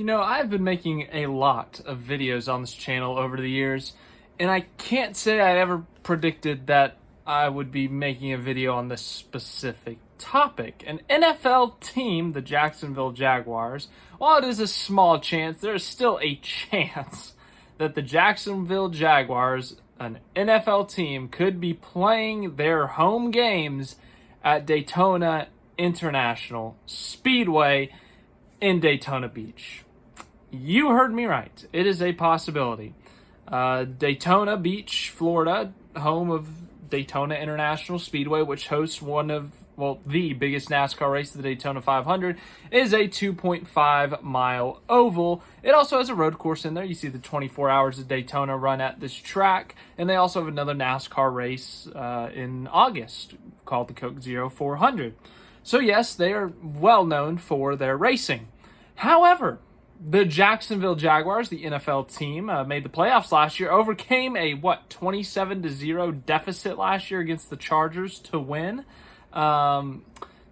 I've been making a lot of videos on this channel over the years, and I can't say I ever predicted that I would be making a video on this specific topic. An NFL team, the Jacksonville Jaguars, while it is a small chance, there is still a chance that the Jacksonville Jaguars, an NFL team, could be playing their home games at Daytona International Speedway in Daytona Beach. You heard me right. It is a possibility. Daytona Beach, Florida, home of Daytona International Speedway, which hosts the biggest NASCAR race, the Daytona 500, is a 2.5-mile oval. It also has a road course in there. You see the 24 Hours of Daytona run at this track, and they also have another NASCAR race in August called the Coke Zero 400. So yes, they are well known for their racing. However, the Jacksonville Jaguars, the NFL team, made the playoffs last year, overcame a 27-0 deficit last year against the Chargers to win.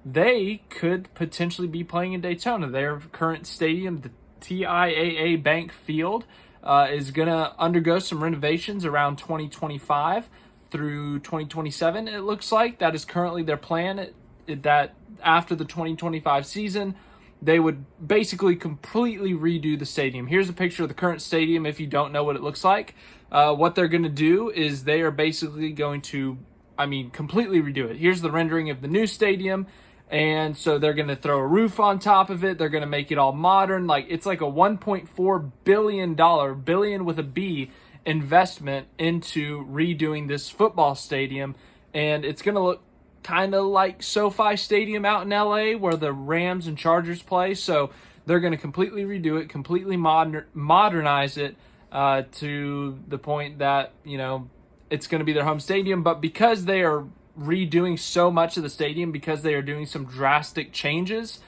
They could potentially be playing in Daytona. Their current stadium, the TIAA Bank Field, is going to undergo some renovations around 2025 through 2027. It looks like that is currently their plan. That after the 2025 season, they would basically completely redo the stadium. Here's a picture of the current stadium if you don't know what it looks like. What they're going to do is they are basically going to, completely redo it. Here's the rendering of the new stadium. And so they're going to throw a roof on top of it. They're going to make it all modern. It's like a $1.4 billion, billion with a B, investment into redoing this football stadium. And it's going to look kind of like SoFi Stadium out in LA where the Rams and Chargers play. So they're going to completely redo it, completely modernize it to the point that, it's going to be their home stadium. But because they are redoing so much of the stadium, because they are doing some drastic changes,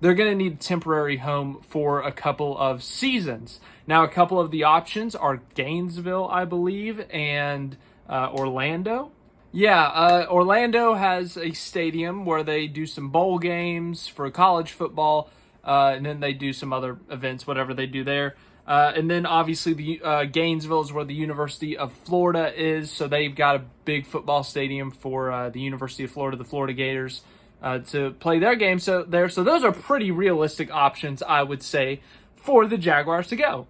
they're going to need a temporary home for a couple of seasons. Now, a couple of the options are Gainesville, I believe, and Orlando. Yeah, Orlando has a stadium where they do some bowl games for college football, and then they do some other events, whatever they do there. And then obviously the Gainesville is where the University of Florida is, so they've got a big football stadium for the University of Florida, the Florida Gators, to play their games there. So those are pretty realistic options, I would say, for the Jaguars to go.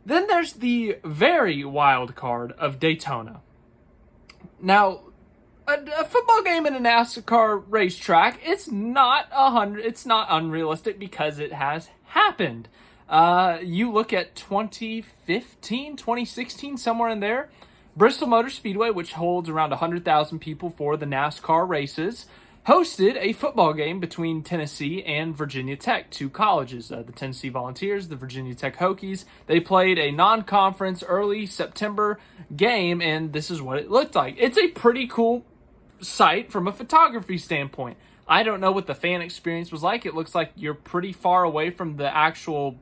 Then there's the very wild card of Daytona. Now, a football game in a NASCAR racetrack, it's not unrealistic because it has happened. You look at 2015, 2016, somewhere in there, Bristol Motor Speedway, which holds around 100,000 people for the NASCAR races, hosted a football game between Tennessee and Virginia Tech, two colleges, the Tennessee Volunteers, the Virginia Tech Hokies. They played a non-conference early September game, and this is what it looked like. It's a pretty cool sight from a photography standpoint. I don't know what the fan experience was like. It looks like you're pretty far away from the actual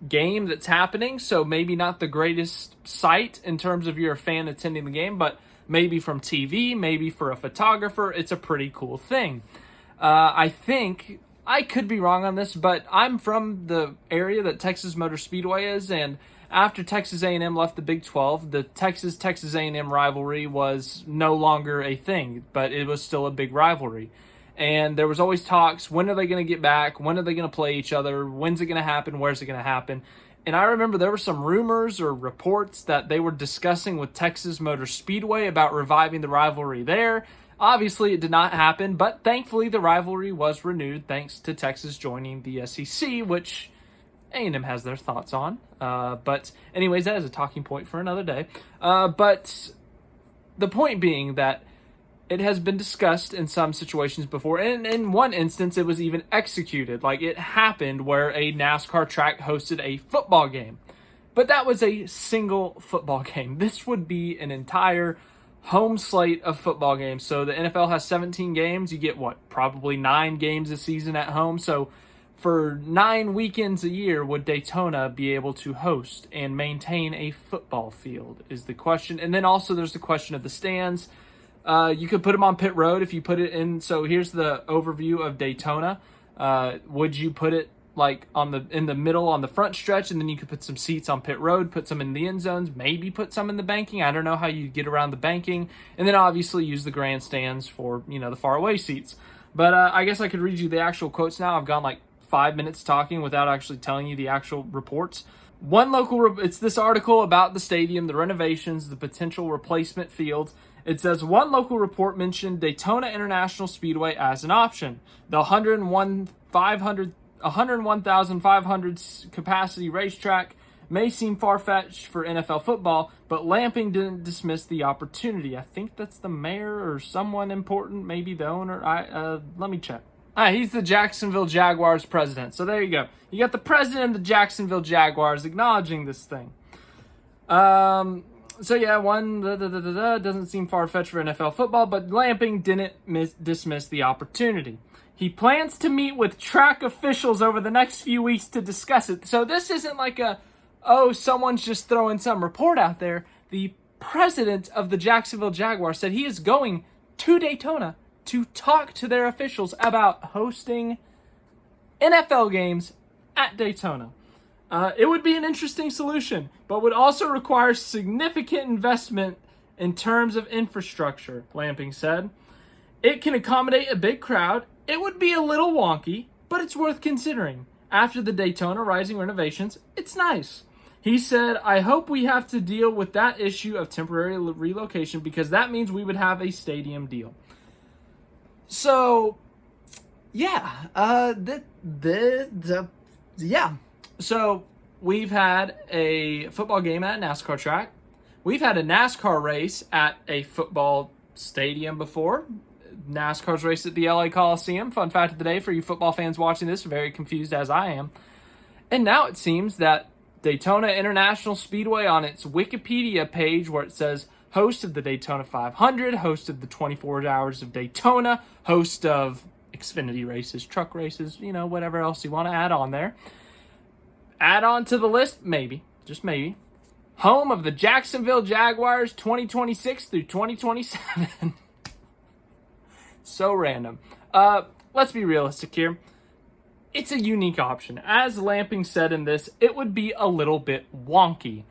game that's happening, so maybe not the greatest sight in terms of you're a fan attending the game, but maybe from TV, maybe for a photographer, it's a pretty cool thing. I think, I could be wrong on this, but I'm from the area that Texas Motor Speedway is, and after Texas A&M left the Big 12, the Texas A&M rivalry was no longer a thing, but it was still a big rivalry. And there was always talks, when are they going to get back? When are they going to play each other? When's it going to happen? Where's it going to happen? And I remember there were some rumors or reports that they were discussing with Texas Motor Speedway about reviving the rivalry there. Obviously, it did not happen, but thankfully the rivalry was renewed thanks to Texas joining the SEC, which A&M has their thoughts on. But anyways, that is a talking point for another day. But the point being that it has been discussed in some situations before, and in one instance, it was even executed. It happened where a NASCAR track hosted a football game. But that was a single football game. This would be an entire home slate of football games. So the NFL has 17 games. You get, probably 9 games a season at home. So for 9 weekends a year, would Daytona be able to host and maintain a football field is the question. And then also there's the question of the stands. You could put them on pit road if you put it in. So here's the overview of Daytona. Would you put it like in the middle on the front stretch, and then you could put some seats on pit road, put some in the end zones, maybe put some in the banking. I don't know how you get around the banking, and then obviously use the grandstands for, the far away seats. But I guess I could read you the actual quotes now. I've gone like 5 minutes talking without actually telling you the actual reports. It's this article about the stadium, the renovations, the potential replacement fields. It says one local report mentioned Daytona International Speedway as an option. The 101,500 capacity racetrack may seem far-fetched for NFL football, but Lamping didn't dismiss the opportunity. I think that's the mayor or someone important, maybe the owner. Let me check. He's the Jacksonville Jaguars president. So there you go. You got the president of the Jacksonville Jaguars acknowledging this thing. So yeah, doesn't seem far-fetched for NFL football, but Lamping didn't dismiss the opportunity. He plans to meet with track officials over the next few weeks to discuss it. So this isn't like someone's just throwing some report out there. The president of the Jacksonville Jaguars said he is going to Daytona to talk to their officials about hosting NFL games at Daytona. It would be an interesting solution, but would also require significant investment in terms of infrastructure, Lamping said. It can accommodate a big crowd. It would be a little wonky, but it's worth considering. After the Daytona Rising renovations, it's nice. He said, I hope we have to deal with that issue of temporary relocation because that means we would have a stadium deal. So, yeah. So, we've had a football game at a NASCAR track. We've had a NASCAR race at a football stadium before. NASCAR's race at the LA Coliseum. Fun fact of the day for you football fans watching this, very confused as I am. And now it seems that Daytona International Speedway on its Wikipedia page where it says host of the Daytona 500, host of the 24 Hours of Daytona, host of Xfinity races, truck races, whatever else you want to add on there. Add on to the list, maybe, just maybe. Home of the Jacksonville Jaguars 2026 through 2027. So random. Let's be realistic here. It's a unique option. As Lamping said in this, it would be a little bit wonky.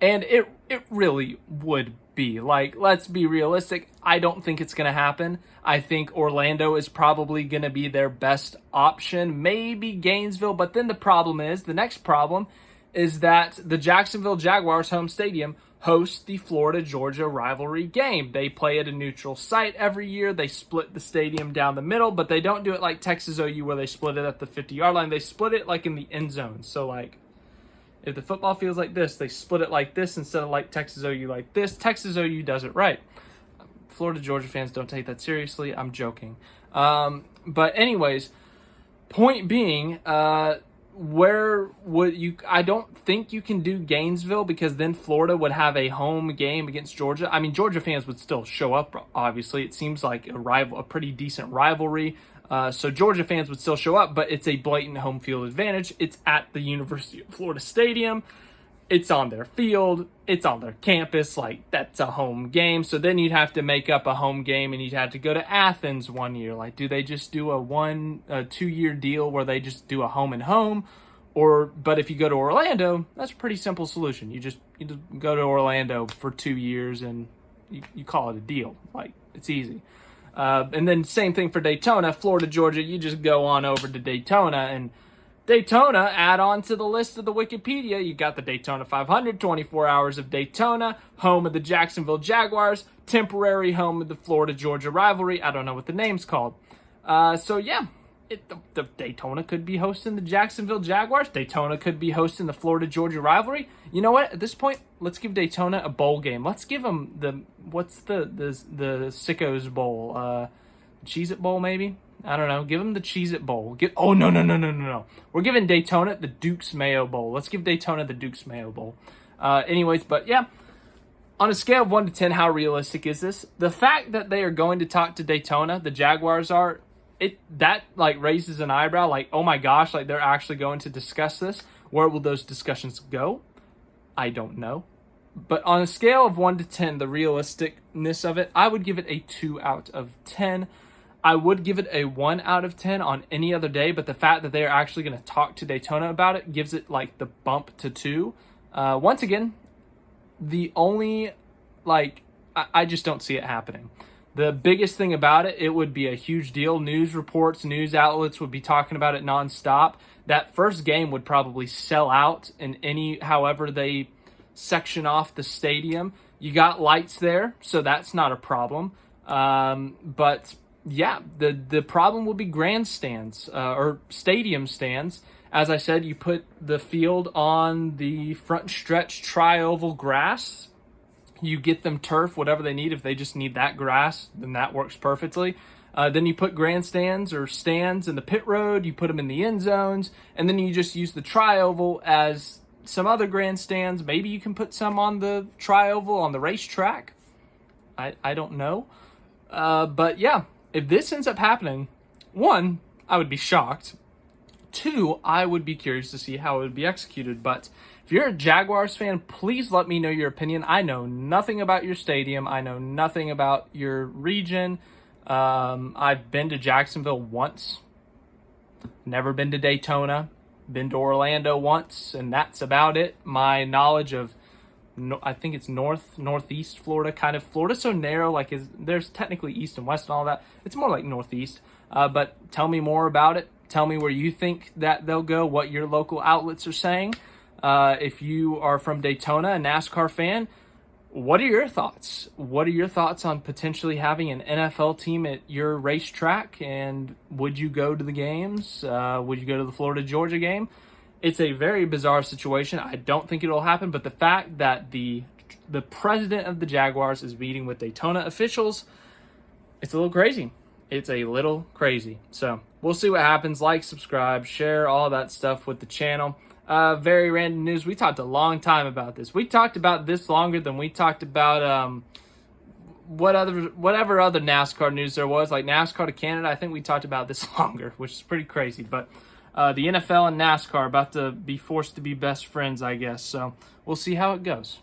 And it really would be. Like, let's be realistic. I don't think it's going to happen. I think Orlando is probably going to be their best option. Maybe Gainesville. But then the next problem is that the Jacksonville Jaguars home stadium hosts the Florida-Georgia rivalry game. They play at a neutral site every year. They split the stadium down the middle, but they don't do it like Texas OU where they split it at the 50-yard line. They split it like in the end zone. So like if the football field's like this, they split it like this instead of like Texas OU like this. Texas OU does it right. Florida-Georgia fans don't take that seriously. I'm joking. But anyways, point being, where would you? I don't think you can do Gainesville because then Florida would have a home game against Georgia. I mean, Georgia fans would still show up. Obviously, it seems like a pretty decent rivalry. So Georgia fans would still show up, but it's a blatant home field advantage. It's at the University of Florida Stadium. It's on their field. It's on their campus. Like, that's a home game. So then you'd have to make up a home game and you'd have to go to Athens one year. Like, do they just do a 2-year deal where they just do a home and home? But if you go to Orlando, that's a pretty simple solution. You just go to Orlando for 2 years and you call it a deal. Like, it's easy. And then same thing for Daytona, Florida, Georgia. You just go on over to Daytona and Daytona, add on to the list of the Wikipedia, you got the Daytona 500, 24 Hours of Daytona, home of the Jacksonville Jaguars, temporary home of the Florida-Georgia rivalry. I don't know what the name's called. So yeah, the Daytona could be hosting the Jacksonville Jaguars. Daytona could be hosting the Florida-Georgia rivalry. You know what? At this point, let's give Daytona a bowl game. Let's give them what's the Sickos Bowl? Cheez-It Bowl, maybe? I don't know. Give them the Cheez-It Bowl. No. We're giving Daytona the Duke's Mayo Bowl. Let's give Daytona the Duke's Mayo Bowl. Anyways, but yeah. On a scale of 1 to 10, how realistic is this? The fact that they are going to talk to Daytona, the Jaguars are, that like raises an eyebrow. Like, oh my gosh, like they're actually going to discuss this. Where will those discussions go? I don't know. But on a scale of 1 to 10, the realisticness of it, I would give it a 2 out of 10. I would give it a 1 out of 10 on any other day, but the fact that they're actually going to talk to Daytona about it gives it like the bump to 2. Once again, the only, like, I just don't see it happening. The biggest thing about it, it would be a huge deal. News reports, news outlets would be talking about it nonstop. That first game would probably sell out in however they section off the stadium. You got lights there, so that's not a problem. But yeah, the problem will be grandstands or stadium stands. As I said, you put the field on the front stretch tri-oval grass. You get them turf, whatever they need. If they just need that grass, then that works perfectly. Then you put grandstands or stands in the pit road. You put them in the end zones. And then you just use the tri-oval as some other grandstands. Maybe you can put some on the tri-oval on the racetrack. I don't know. But yeah, if this ends up happening, 1, I would be shocked. 2, I would be curious to see how it would be executed. But if you're a Jaguars fan, please let me know your opinion. I know nothing about your stadium. I know nothing about your region. I've been to Jacksonville once. Never been to Daytona. Been to Orlando once, and that's about it. My knowledge of, I think it's northeast Florida, kind of. Florida's so narrow, like there's technically east and west and all that. It's more like northeast. But tell me more about it. Tell me where you think that they'll go, what your local outlets are saying. If you are from Daytona, a NASCAR fan, what are your thoughts? What are your thoughts on potentially having an NFL team at your racetrack? And would you go to the games? Would you go to the Florida-Georgia game? It's a very bizarre situation. I don't think it'll happen, but the fact that the president of the Jaguars is meeting with Daytona officials, it's a little crazy. It's a little crazy. So we'll see what happens. Like, subscribe, share, all that stuff with the channel. Very random news. We talked a long time about this. We talked about this longer than we talked about whatever other NASCAR news there was, like NASCAR to Canada. I think we talked about this longer, which is pretty crazy. But the NFL and NASCAR are about to be forced to be best friends, I guess. So we'll see how it goes.